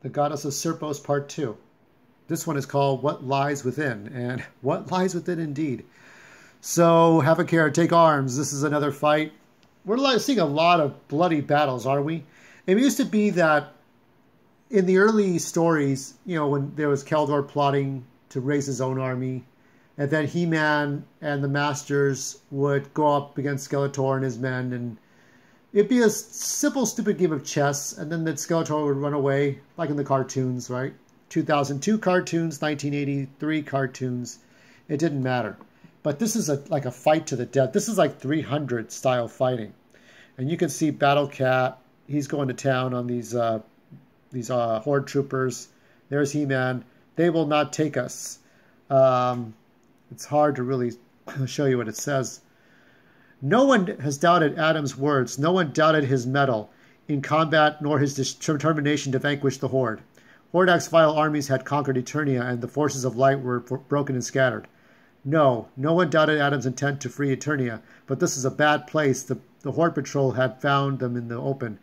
the goddess of Serpos Part 2. This one is called What Lies Within, and what lies within indeed. So, have a care, take arms. This is another fight. We're seeing a lot of bloody battles, are we? It used to be that in the early stories, you know, when there was Keldor plotting to raise his own army, and then He-Man and the Masters would go up against Skeletor and his men, and it'd be a simple, stupid game of chess, and then the Skeletor would run away, like in the cartoons, right? 2002 cartoons, 1983 cartoons. It didn't matter. But this is like a fight to the death. This is like 300 style fighting. And you can see Battle Cat. He's going to town on these Horde troopers. There's He-Man. They will not take us. It's hard to really show you what it says. No one has doubted Adam's words. No one doubted his mettle in combat, nor his determination to vanquish the Horde. Hordak's vile armies had conquered Eternia, and the forces of light were broken and scattered. No one doubted Adam's intent to free Eternia, but this is a bad place. The Horde Patrol had found them in the open,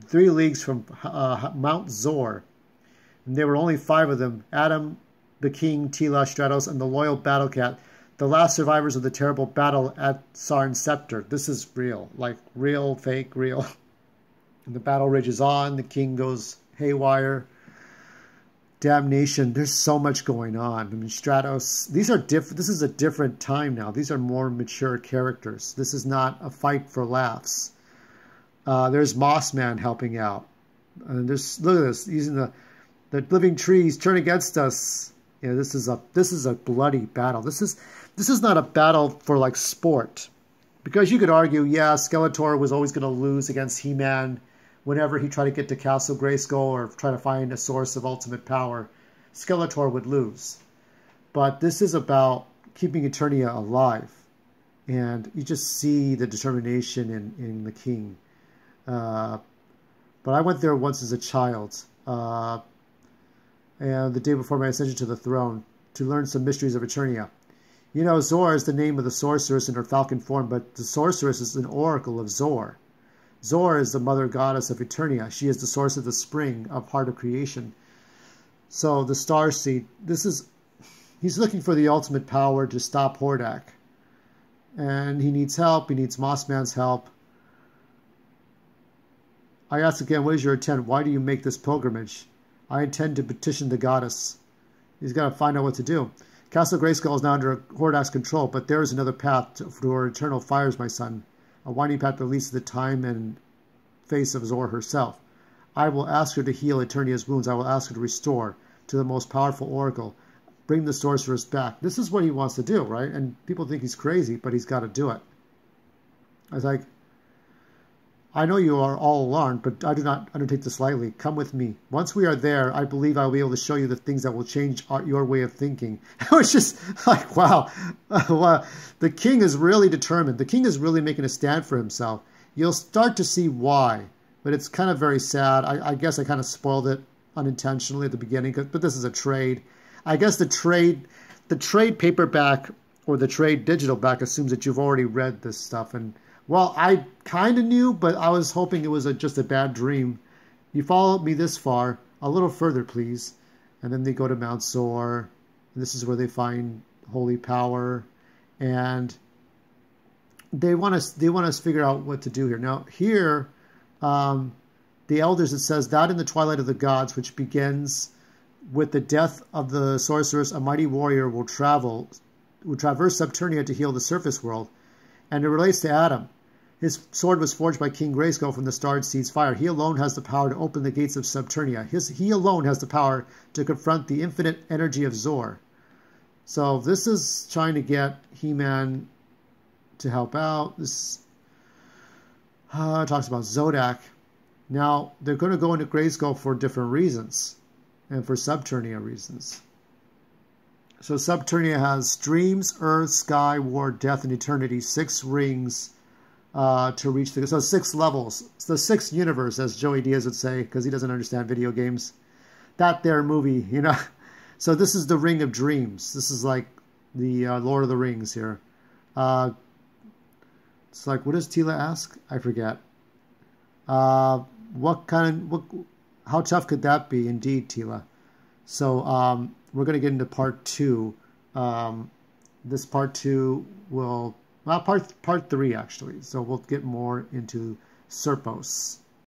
3 leagues from Mount Zor. And there were only 5 of them, Adam, the King, Tila, Stratos, and the loyal Battle Cat, the last survivors of the terrible battle at Sarn Scepter. This is real, like real, fake, real. And the battle rages on, the King goes haywire. Damnation, there's so much going on. I mean, Stratos, these are different. This is a different time now. These are more mature characters. This is not a fight for laughs. There's Mossman helping out. And there's, look at this, using the living trees turn against us. You know, this is a bloody battle. This is not a battle for like sport, because you could argue, yeah, Skeletor was always going to lose against He-Man. Whenever he tried to get to Castle Grayskull or try to find a source of ultimate power, Skeletor would lose. But this is about keeping Eternia alive. And you just see the determination in the King. But I went there once as a child. And the day before my ascension to the throne, to learn some mysteries of Eternia. You know, Zor is the name of the sorceress in her falcon form, but the sorceress is an oracle of Zor. Zor is the mother goddess of Eternia. She is the source of the spring of heart of creation. So the Starseed, he's looking for the ultimate power to stop Hordak. And he needs help. He needs Mossman's help. I ask again, what is your intent? Why do you make this pilgrimage? I intend to petition the goddess. He's got to find out what to do. Castle Grayskull is now under Hordak's control, but there is another path to her eternal fires, my son. A winding path that leads to the time and face of Zor herself. I will ask her to heal Eternia's wounds. I will ask her to restore to the most powerful oracle. Bring the sorceress back. This is what he wants to do, right? And people think he's crazy, but he's got to do it. I was like, I know you are all alarmed, but I do not undertake this lightly. Come with me. Once we are there, I believe I will be able to show you the things that will change your way of thinking. It was just like, wow. The King is really determined. The King is really making a stand for himself. You'll start to see why, but it's kind of very sad. I guess I kind of spoiled it unintentionally at the beginning, but this is a trade. I guess the trade paperback or the trade digital back assumes that you've already read this stuff, and well, I kind of knew, but I was hoping it was just a bad dream. You followed me this far. A little further, please. And then they go to Mount Zor. And this is where they find holy power. And they want us to figure out what to do here. Now, here, the elders, it says, that in the twilight of the gods, which begins with the death of the sorceress, a mighty warrior will traverse Subternia to heal the surface world. And it relates to Adam. His sword was forged by King Grayskull from the Starseed's fire. He alone has the power to open the gates of Subternia. He alone has the power to confront the infinite energy of Zor. So this is trying to get He-Man to help out. This talks about Zodak. Now, they're going to go into Grayskull for different reasons. And for Subternia reasons. So Subternia has dreams, earth, sky, war, death, and eternity. 6 rings to reach so 6 levels. It's the 6th universe, as Joey Diaz would say, because he doesn't understand video games. That there movie, you know. So this is the Ring of Dreams. This is like the Lord of the Rings here. It's like, what does Tila ask? I forget. What kind of how tough could that be, indeed, Tila? So we're going to get into part 2. This part 2 will, well, part 3 actually. So we'll get more into Serpos.